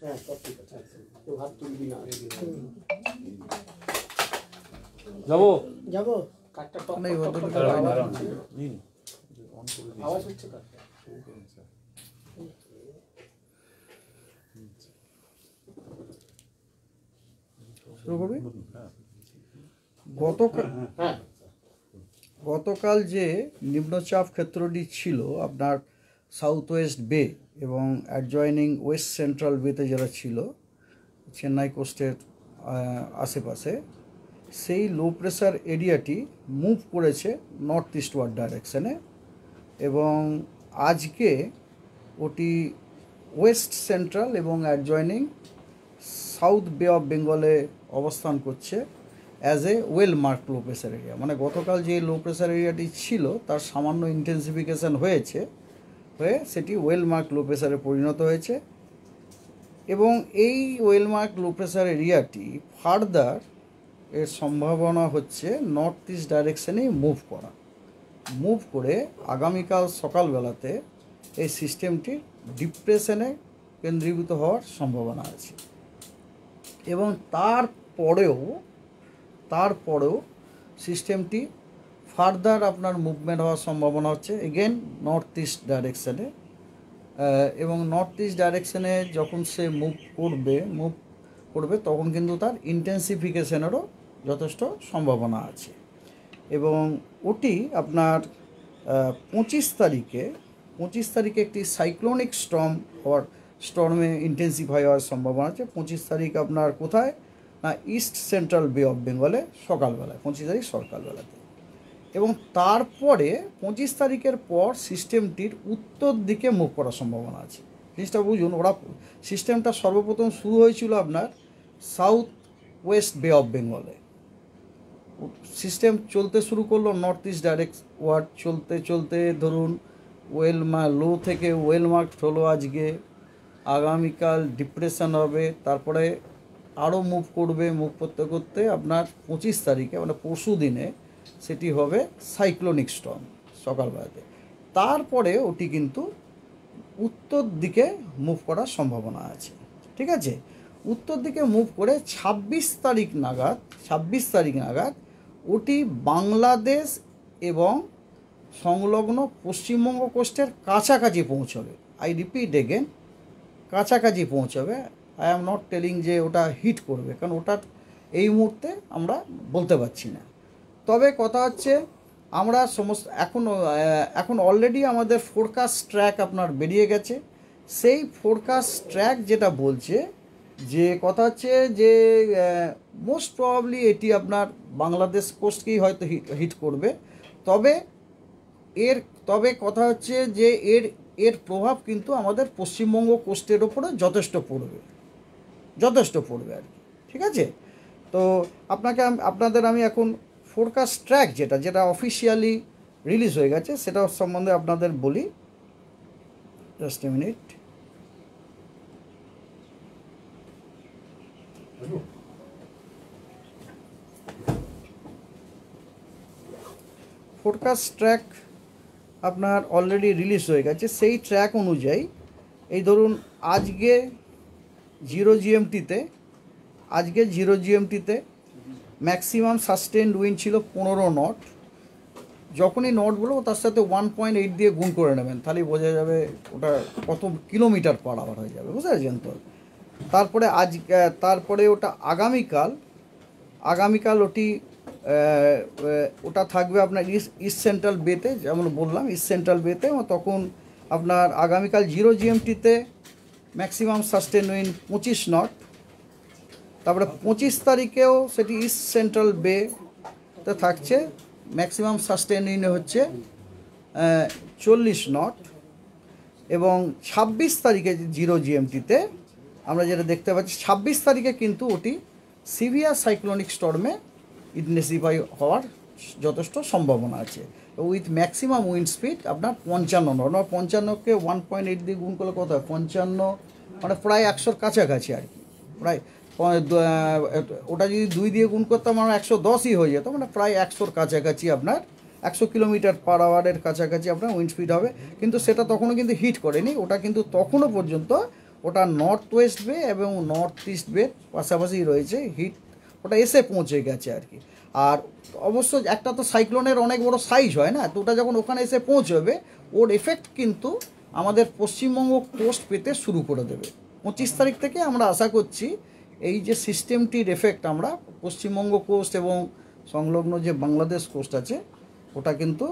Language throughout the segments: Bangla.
হ্যাঁ সব ঠিক আছে তো হাত তুলবি না যাবো যাবো কাটটা টক না, এই টক অন্তত টক নিন আওয়াজ হচ্ছে কাটটা শুরু করবি? হ্যাঁ গতকাল যে নিম্নচাপ ক্ষেত্রটি ছিল আপনার সাউথ ওয়েস্ট বে এবং অ্যাডজয়নিং ওয়েস্ট সেন্ট্রাল বেতে যারা ছিল চেন্নাই কোস্টের আশেপাশে, সেই লো প্রেশার এরিয়াটি মুভ করেছে নর্থ ইস্টওয়ার্ড ডাইরেকশানে এবং আজকে ওটি ওয়েস্ট সেন্ট্রাল এবং অ্যাডজয়নিং সাউথ বে অফ বেঙ্গলে অবস্থান করছে as a well marked low pressure area. মানে গতকাল যে লো প্রেশার এরিয়াটি ছিল তার সামান্য ইন্টেন্সিফিকেশান হয়ে সেটি ওয়েল মার্ক লো প্রেশারে পরিণত হয়েছে এবং এই ওয়েল মার্ক লো প্রেশার এরিয়াটি ফার্দার এর সম্ভাবনা হচ্ছে নর্থ ইস্ট ডাইরেকশানেই মুভ করে আগামীকাল সকালবেলাতে এই সিস্টেমটি ডিপ্রেশনে কেন্দ্রীভূত হওয়ার সম্ভাবনা আছে এবং তারপরেও সিস্টেমটি ফার্দার আপনার মুভমেন্ট হওয়ার সম্ভাবনা হচ্ছে এগেন নর্থ ইস্ট ডাইরেকশানে এবং নর্থ ইস্ট ডাইরেকশানে যখন সে মুভ করবে তখন কিন্তু তার ইন্টেন্সিফিকেশনেরও যথেষ্ট সম্ভাবনা আছে এবং ওটি আপনার 25 তারিখে একটি সাইক্লোনিক স্টর্মে ইন্টেন্সিফাই হওয়ার সম্ভাবনা আছে। 25 তারিখ আপনার কোথায় না ইস্ট সেন্ট্রাল বে অফ বেঙ্গলে সকালবেলায়, 25 তারিখ সকালবেলাতে এবং তারপরে 25 তারিখের পর সিস্টেমটির উত্তর দিকে মুভ করার সম্ভাবনা আছে। জিনিসটা বুঝুন, সিস্টেমটা সর্বপ্রথম শুরু হয়েছিল আপনার সাউথ ওয়েস্ট বে অফ বেঙ্গলে, সিস্টেম চলতে শুরু করলো নর্থ ইস্ট ডাইরেক্ট ওয়ার্ড, চলতে ধরুন লো থেকে ওয়েল মার্ক হলো আজকে, আগামীকাল ডিপ্রেশন হবে, তারপরে আরও মুভ করতে আপনার 25 তারিখে মানে পরশু দিনে সেটি হবে সাইক্লোনিক স্টর্ম সকালবেলাতে। তারপরে ওটি কিন্তু উত্তর দিকে মুভ করার সম্ভাবনা আছে, ঠিক আছে। উত্তর দিকে মুভ করে 26 তারিখ নাগাদ ওটি বাংলাদেশ এবং সংলগ্ন পশ্চিমবঙ্গ কোস্টের কাছাকাছি পৌঁছবে। আই রিপিট এগেন, কাছাকাছি পৌঁছবে। আই অ্যাম নট টেলিং যে ওটা হিট করবে, কারণ ওটা এই মুহূর্তে আমরা বলতে পারছি না। তবে কথা হচ্ছে আমরা এখন অলরেডি আমাদের ফোরকাস্ট ট্র্যাক আপনার বেরিয়ে গেছে। সেই ফোরকাস্ট ট্র্যাক যেটা বলছে যে কথা হচ্ছে যে মোস্ট প্রবাবলি এটি আপনার বাংলাদেশ কোস্টকেই হয়তো হিট করবে। তবে কথা হচ্ছে যে এর প্রভাব কিন্তু আমাদের পশ্চিমবঙ্গ কোস্টের ওপরে যথেষ্ট পড়বে আর কি, ঠিক আছে। তো আপনাদের আমি এখন ফোরকাস্ট ট্র্যাক যেটা অফিসিয়ালি রিলিজ হয়ে গেছে সেটা সম্বন্ধে আপনাদের বলি। Just a minute. Forecast track আপনার অলরেডি রিলিজ হয়ে গেছে। সেই ট্র্যাক অনুযায়ী এই ধরুন আজকে 0 GMT-তে ম্যাক্সিমাম সাস্টেন্ড উইন্ড ছিল 15 নট। যখনই নট বলবো তার সাথে 1.8 দিয়ে গুণ করে নেবেন, তাহলেই বোঝা যাবে ওটা কত কিলোমিটার পার আওয়ার হয়ে যাবে, বুঝতে পারছেন তো। তারপরে ওটা আগামীকাল ওটা থাকবে আপনার ইস্ট সেন্ট্রাল বেতে, যেমন বললাম ইস্ট সেন্ট্রাল বেতে। তখন আপনার আগামীকাল 0 GMT-তে ম্যাক্সিমাম সাস্টেন উইন্ড 25 নট। তারপরে 25 তারিখেও সেটি ইস্ট সেন্ট্রাল বেতে থাকছে, ম্যাক্সিমাম সাস্টেন উইন্ড হচ্ছে 40 নট। এবং 26 তারিখে 0 GMT-তে আমরা যেটা দেখতে পাচ্ছি 26 তারিখে কিন্তু ওটি সিভিয়ার সাইক্লোনিক স্টর্মে ইন্টেন্সিফাই হওয়ার যথেষ্ট সম্ভাবনা আছে উইথ ম্যাক্সিমাম উইন্ড স্পিড আপনার 55 নট। 55কে 1.8 দিয়ে গুণ করলে কত হয় 55, মানে প্রায় 100-র কাছাকাছি আর কি। প্রায় ওটা যদি 2 দিয়ে গুণ করতাম আমরা 110ই হয়ে যেত, মানে প্রায় 100-র কাছাকাছি আপনার 100 কিলোমিটার পার আওয়ারের কাছাকাছি আপনার উইন্ড স্পিড হবে। কিন্তু সেটা তখনও কিন্তু হিট করেনি, ওটা কিন্তু তখনও পর্যন্ত ওটা নর্থ ওয়েস্ট বে এবং নর্থ ইস্ট বে পাশাপাশি রয়েছে, হিট ওটা এসে পৌঁছে গেছে আর কি। আর অবশ্য একটা তো সাইক্লোনের অনেক বড় সাইজ হয় না, তো ওটা যখন ওখানে এসে পৌঁছবে ওর এফেক্ট কিন্তু আমাদের পশ্চিমবঙ্গ কোস্ট পেতে শুরু করে দেবে। 25 তারিখ থেকে আমরা আশা করছি এই যে সিস্টেমটির এফেক্ট আমরা পশ্চিমবঙ্গ কোস্ট এবং সংলগ্ন যে বাংলাদেশ কোস্ট আছে ওটা কিন্তু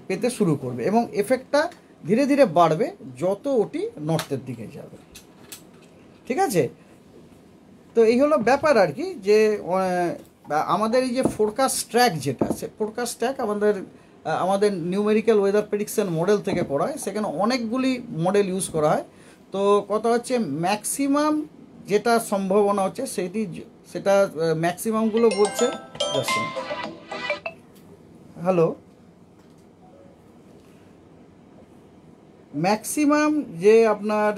পেতে শুরু করবে, এবং এফেক্টটা ধীরে ধীরে বাড়বে যত ওটি নর্থের দিকে যাবে। ঠিক আছে, তো এই হলো ব্যাপার আর কি, যে আমাদের এই যে ফোরকাস্ট ট্র্যাক যেটা আছে, ফোরকাস্ট ট্র্যাক আমাদের নিউমেরিক্যাল ওয়েদার প্রেডিকশন মডেল থেকে করা হয়, সেখানে অনেকগুলি মডেল ইউজ করা হয়। তো কথা হচ্ছে ম্যাক্সিমাম যেটা সম্ভাবনা হচ্ছে সেটা ম্যাক্সিমামগুলো বলছে। হ্যালো, ম্যাক্সিমাম যে আপনার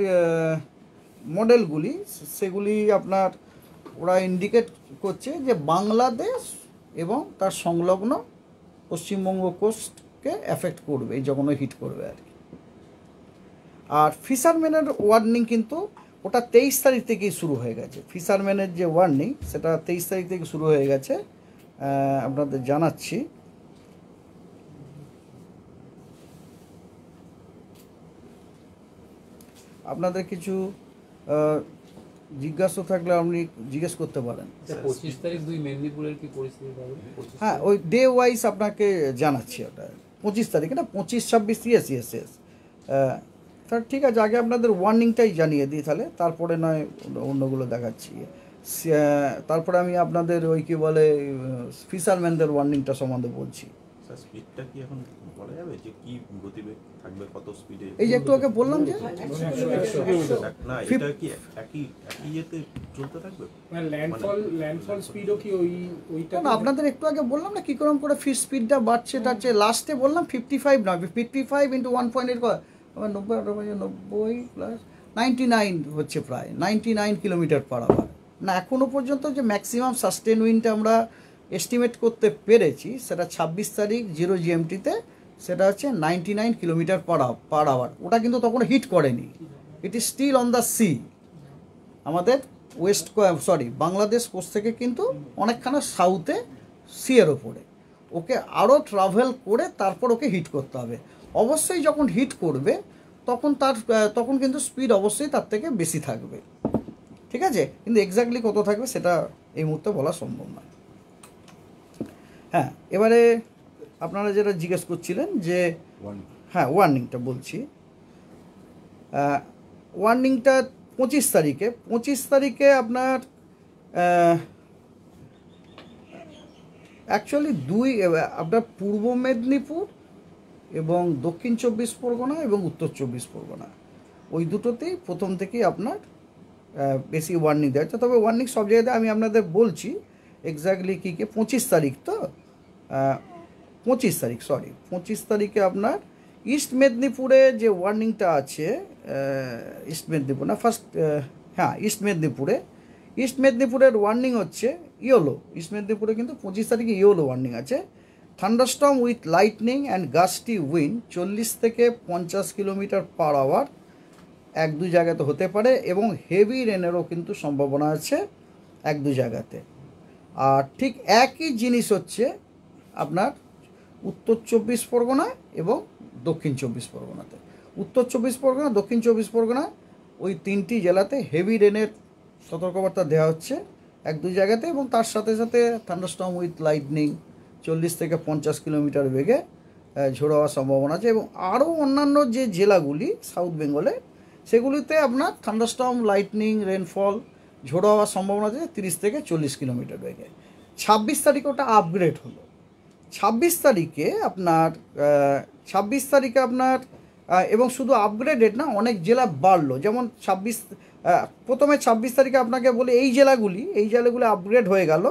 মডেলগুলি সেগুলি আপনার ওরা ইন্ডিকেট করছে যে বাংলাদেশ এবং তার সংলগ্ন পশ্চিমবঙ্গ কোস্টকে এফেক্ট করবে যখন হিট করবে আর কি। আর ফিশারম্যানের ওয়ার্নিং কিন্তু ওটা 23 তারিখ থেকেই শুরু হয়ে গেছে। ফিশারম্যানের যে ওয়ার্নিং সেটা 23 তারিখ থেকে শুরু হয়ে গেছে, আপনাদের জানাচ্ছি। আপনাদের কিছু জিজ্ঞাসা থাকলে আপনি জিজ্ঞেস করতে পারেন। 25 তারিখ 2 মেদিনীপুরের কি পরিস্থিতি হবে? হ্যাঁ, ওই ডে ওয়াইজ আপনাকে জানাচ্ছি ওটা। 25 তারিখে না, 25, 26, ইয়েস। তাহলে ঠিক আছে, আগে আপনাদের ওয়ার্নিংটাই জানিয়ে দিই, তাহলে তারপরে নয় অন্যগুলো দেখাচ্ছি। তারপরে আমি আপনাদের ওই কী বলে ফিশারম্যানদের ওয়ার্নিংটা সম্বন্ধে বলছি। স্পিডটা কি এখন বলা যাবে যে কি গতিবেগ থাকবে, কত স্পিডে? এই যে একটু আগে বললাম যে না, এটা কি একই ইয়েতে চলতে থাকবে? মানে ল্যান্ডফল স্পিডও কি ওইটা? না, আপনাদের একটু আগে বললাম না কী রকম করে স্পিডটা বাড়ছে টাড়ছে। লাস্টে বললাম 55 না, 55 ইন্টু 1.8 90 প্লাস 99 হচ্ছে, প্রায় 99 কিলোমিটার পার আওয়ার। না, এখনও পর্যন্ত যে ম্যাক্সিমাম সাস্টেন উইন্ড আমরা এস্টিমেট করতে পেরেছি সেটা 26 তারিখ 0 GMT-তে সেটা হচ্ছে 99 কিলোমিটার পার আওয়ার। ওটা কিন্তু তখন হিট করেনি, it is still on the sea. আমাদের বাংলাদেশ কোস্ট থেকে কিন্তু অনেকখানা সাউথে সিয়ের ওপরে, ওকে আরও ট্রাভেল করে তারপর ওকে হিট করতে হবে। অবশ্যই যখন হিট করবে তখন কিন্তু স্পিড অবশ্যই তার থেকে বেশি থাকবে। ঠিক আছে, কিন্তু এক্স্যাক্টলি কত থাকবে সেটা এই মুহূর্তে বলা সম্ভব নয়। হ্যাঁ, এবারে আপনারা যেটা জিজ্ঞেস করছিলেন যে হ্যাঁ ওয়ার্নিংটা বলছি। ওয়ার্নিংটা 25 তারিখে আপনার অ্যাকচুয়ালি আপনার পূর্ব মেদিনীপুর এবং দক্ষিণ 24 পরগনা এবং উত্তর 24 পরগনা ওই দুটোতেই প্রথম থেকেই আপনার বেশি ওয়ার্নিং দেওয়া হচ্ছে। তবে ওয়ার্নিং সব জায়গাতে আমি আপনাদের বলছি এক্স্যাক্টলি কী 25 তারিখ তো 25 তারিখে আপনার ইস্ট মেদিনীপুরে যে ওয়ার্নিংটা আছে, ইস্ট মেদিনীপুরের ওয়ার্নিং হচ্ছে ইয়েলো। ইস্ট মেদিনীপুরে কিন্তু 25 তারিখে ইয়েলো ওয়ার্নিং আছে। Thunderstorm with lightning and gusty wind 40 থেকে 50 কিলোমিটার পার আওয়ার 1-2 জায়গাতে হতে পারে, এবং হেভি রেনেরও কিন্তু সম্ভাবনা আছে 1-2 জায়গাতে। আর ঠিক একই জিনিস হচ্ছে আপনার উত্তর 24 পরগনা এবং দক্ষিণ 24 পরগনাতে। উত্তর 24 পরগনা, দক্ষিণ 24 পরগনা ওই 3টি জেলাতে হেভি রেনের সতর্কবার্তা দেওয়া হচ্ছে 1-2 জায়গাতে, এবং তার সাথে সাথে থান্ডারস্টর্ম উইথ লাইটনিং 40 থেকে 50 কিলোমিটার বেগে ঝোড়ো হওয়ার সম্ভাবনা আছে। এবং আরও অন্যান্য যে জেলাগুলি সাউথ বেঙ্গলে সেগুলিতে আপনার থান্ডারস্টর্ম, লাইটনিং, রেনফল, ঝোড়ো হওয়ার সম্ভাবনা আছে 30 থেকে 40 কিলোমিটার বেগে। 26 তারিখে ওটা আপগ্রেড হলো। 26 তারিখে আপনার এবং শুধু আপগ্রেডেড না, অনেক জেলা বাড়লো। যেমন প্রথমে 26 তারিখে আপনাকে বলে এই জেলাগুলো আপগ্রেড হয়ে গেল।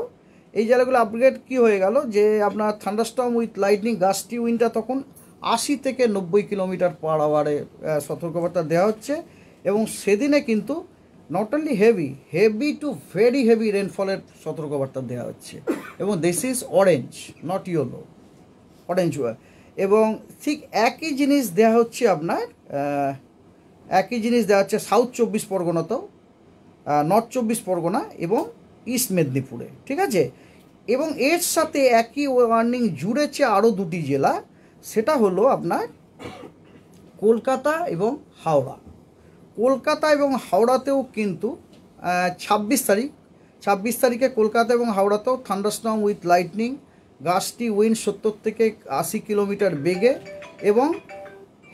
এই জেলাগুলো আপগ্রেড কী হয়ে গেল যে আপনার থান্ডারস্টর্ম উইথ লাইটনিং গাস্টি উইন্ডটা তখন 80 থেকে 90 কিলোমিটার পার আওয়ারে সতর্কবার্তা দেওয়া হচ্ছে। এবং সেদিনে কিন্তু not only heavy to very heavy রেনফলের সতর্কবার্তা দেওয়া হচ্ছে। এবং this is orange, not yellow, orange. এবং ঠিক একই জিনিস দেওয়া হচ্ছে আপনার একই জিনিস দেওয়া হচ্ছে সাউথ 24 পরগনাতেও, নর্থ 24 পরগনা এবং ইস্ট মেদিনীপুরে, ঠিক আছে। এবং এর সাথে একই ওয়ার্নিং জুড়েছে আরও দুটি জেলা, সেটা হলো আপনার কলকাতা এবং হাওড়া। কলকাতা এবং হাওড়াতেও কিন্তু 26 তারিখে কলকাতা এবং হাওড়াতেও থান্ডারস্টর্ম উইথ লাইটনিং, গাছটি উইন্ড 70 থেকে 80 কিলোমিটার বেগে এবং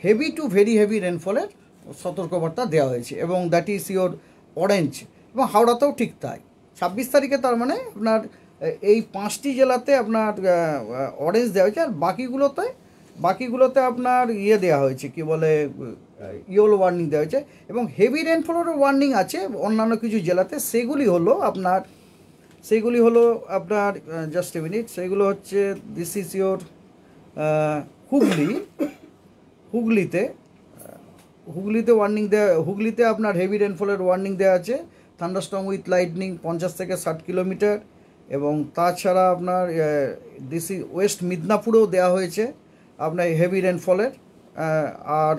হেভি টু ভেরি হেভি রেনফলের সতর্কবার্তা দেওয়া হয়েছে, এবং দ্যাট ইজ ইয়োর অরেঞ্জ। এবং হাওড়াতেও ঠিক তাই, 26 তারিখে তার মানে আপনার এই 5টি জেলাতে আপনার অরেঞ্জ দেওয়া হয়েছে, আর বাকিগুলোতে আপনার ইয়ে দেওয়া হয়েছে, কি বলে, ইয়েলো ওয়ার্নিং দেওয়া হয়েছে। এবং হেভি রেনফলেরও ওয়ার্নিং আছে অন্যান্য কিছু জেলাতে, সেগুলি হলো আপনার জাস্ট এ মিনিট, সেগুলো হচ্ছে দিস ইজ ইয়োর হুগলিতে ওয়ার্নিং দেওয়া, হুগলিতে আপনার হেভি রেনফলের ওয়ার্নিং দেওয়া আছে, থান্ডারস্টর্ম উইথ লাইটনিং 50 থেকে 60 কিলোমিটার। এবং তাছাড়া আপনার দিস ইজ ওয়েস্ট মিদনাপুরেও দেওয়া হয়েছে আপনার হেভি রেনফলের, আর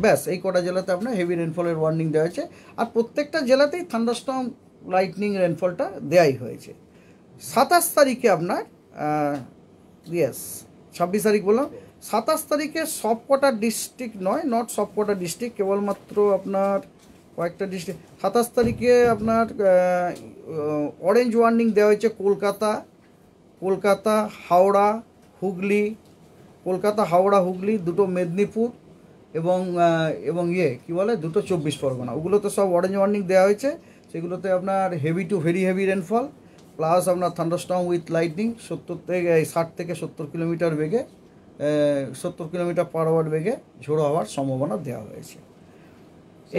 ব্যাস এই কটা জেলাতে আপনার হেভি রেনফলের ওয়ার্নিং দেওয়া হয়েছে, আর প্রত্যেকটা জেলাতেই থান্ডারস্টর্ম লাইটনিং রেনফলটা দেওয়াই হয়েছে। 27 তারিখে আপনার 26 তারিখ বললাম, 27 তারিখে সবকটা ডিস্ট্রিক্ট নয়, নট সবকটা ডিস্ট্রিক্ট, কেবলমাত্র আপনার কয়েকটা ডিস্ট্রিক্ট। 27 তারিখে আপনার অরেঞ্জ ওয়ার্নিং দেওয়া হয়েছে কলকাতা, হাওড়া, হুগলি, দুটো মেদিনীপুর এবং কি বলে, দুটো 24 পরগনা, ওগুলোতে সব অরেঞ্জ ওয়ার্নিং দেওয়া হয়েছে। সেগুলোতে আপনার heavy to very heavy rainfall plus আপনার থান্ডারস্টর্ম উইথ লাইটনিং 60 থেকে 70 কিলোমিটার বেগে, 70 কিলোমিটার পার আওয়ার বেগে ঝোড়ো হওয়ার সম্ভাবনা দেওয়া হয়েছে।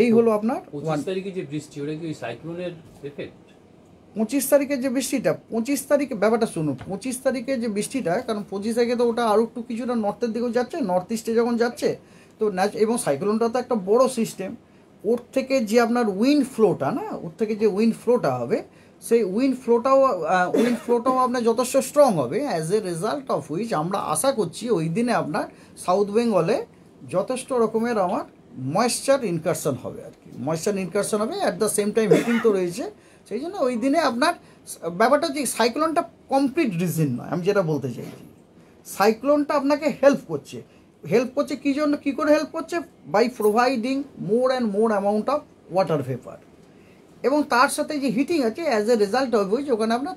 এই হলো আপনার 25 তারিখে যে বৃষ্টি, ওটা কি সাইক্লোনের এফেক্ট? 25 তারিখে যে বৃষ্টিটা, 25 তারিখে ব্যাপারটা শুনুন, 25 তারিখে যে বৃষ্টিটা, কারণ 25 তারিখে তো ওটা আরও একটু কিছুটা নর্থের দিকেও যাচ্ছে, নর্থ ইস্টে যখন যাচ্ছে তো এবং সাইক্লোনটা তো একটা বড় সিস্টেম, ওর থেকে যে আপনার উইন্ড ফ্লোটা হবে, সেই উইন্ড ফ্লোটাও আপনার যথেষ্ট স্ট্রং হবে, as a result of which আমরা আশা করছি ওই দিনে আপনার সাউথ বেঙ্গলে যথেষ্ট রকমের আমার ময়েশ্চার ইনকারশন হবে আর কি, at the same time hitting তো রয়েছে। সেই জন্য ওই দিনে আপনার ব্যাপারটা হচ্ছে সাইক্লোনটা কমপ্লিট রিজন নয়, আমি যেটা বলতে চাইছি, সাইক্লোনটা আপনাকে হেল্প করছে কী করে হেল্প করছে, by providing more and more amount of water vapour, এবং তার সাথে যে হিটিং আছে অ্যাজ এ রেজাল্ট হবে যে ওখানে আপনার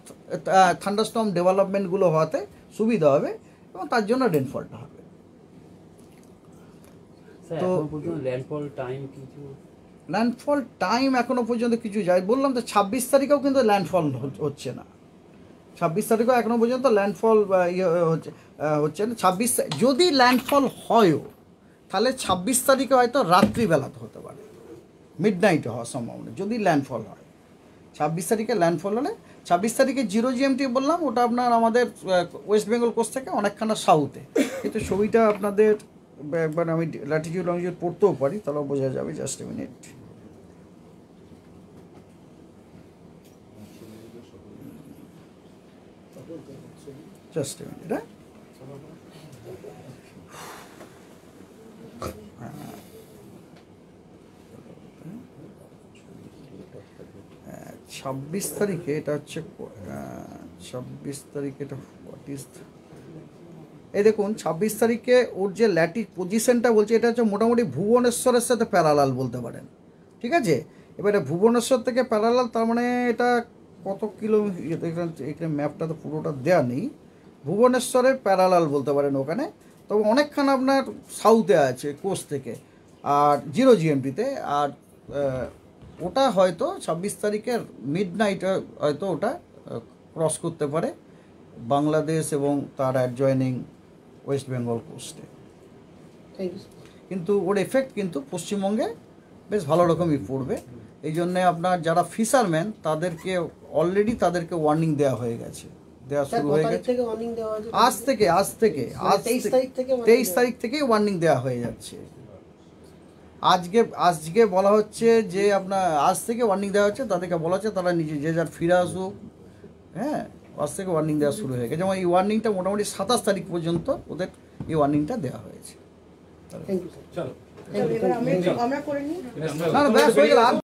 থান্ডারস্টর্ম ডেভেলপমেন্টগুলো হওয়াতে সুবিধা হবে এবং তার জন্য রেনফলটা হবে। তো ল্যান্ডফল টাইম এখনো পর্যন্ত কিছু যায়, বললাম তো 26 তারিখেও কিন্তু ল্যান্ডফল হচ্ছে না, 26 তারিখেও এখনো পর্যন্ত ল্যান্ডফল হচ্ছে না। 26 যদি ল্যান্ডফল হয়ও তাহলে 26 তারিখে হয়তো রাত্রিবেলাতে হতে পারে, মিড নাইটে হওয়ার সম্ভাবনা যদি ল্যান্ডফল হয়। 26 তারিখে ল্যান্ডফল হলে 26 তারিখে 0 GMT বললাম, ওটা আপনার আমাদের ওয়েস্ট বেঙ্গল কোস্ট থেকে অনেকখানা সাউথে, কিন্তু ছবিটা আপনাদের একবার আমি ল্যাটিটিউড লংজিটিউড পড়তেও পারি, তাহলেও বোঝা যাবে। জাস্ট এ মিনিট, হ্যাঁ 26 তারিখে এটা হচ্ছে 26 তারিখে এটা হোয়াট ইজ, এই দেখুন 26 তারিখে ওর যে ল্যাটিট পজিশনটা বলছে, এটা হচ্ছে মোটামুটি ভুবনেশ্বরের সাথে প্যারালাল বলতে পারেন, ঠিক আছে। এবারে ভুবনেশ্বর থেকে প্যারালাল, তার মানে এটা কত কিলোমিটার, এখানে ম্যাপটা তো পুরোটা দেওয়া নেই, ভুবনেশ্বরের প্যারালাল বলতে পারেন ওখানে, তবে অনেকখান আপনার সাউথে আছে কোস্ট থেকে, আর 0 GMTতে, আর ওটা হয়তো 26 তারিখের মিড নাইটে হয়তো ওটা ক্রস করতে পারে বাংলাদেশ এবং তার অ্যাডজয়নিং ওয়েস্ট বেঙ্গল কোস্টে, কিন্তু ওর এফেক্ট কিন্তু পশ্চিমবঙ্গে বেশ ভালো রকমই পড়বে। এই জন্যে আপনার যারা ফিশারম্যান তাদেরকে অলরেডি ওয়ার্নিং দেওয়া হয়ে গেছে, দেওয়া শুরু হয়ে গেছে আজ থেকে 23 তারিখ থেকে ওয়ার্নিং দেওয়া হয়ে যাচ্ছে। আজকে বলা হচ্ছে যে আপনার আজ থেকে ওয়ার্নিং দেওয়া হচ্ছে, তাদেরকে বলা হচ্ছে তারা নিজে যে যার ফিরে আসুক, হ্যাঁ আজ থেকে ওয়ার্নিং দেওয়া শুরু হয়ে গেছে। যেমন এই ওয়ার্নিংটা মোটামুটি 27 তারিখ পর্যন্ত ওদের এই ওয়ার্নিংটা দেওয়া হয়েছে। চলো। এবার আমরা করে নিই। না না ব্যাস হয়ে গেল আর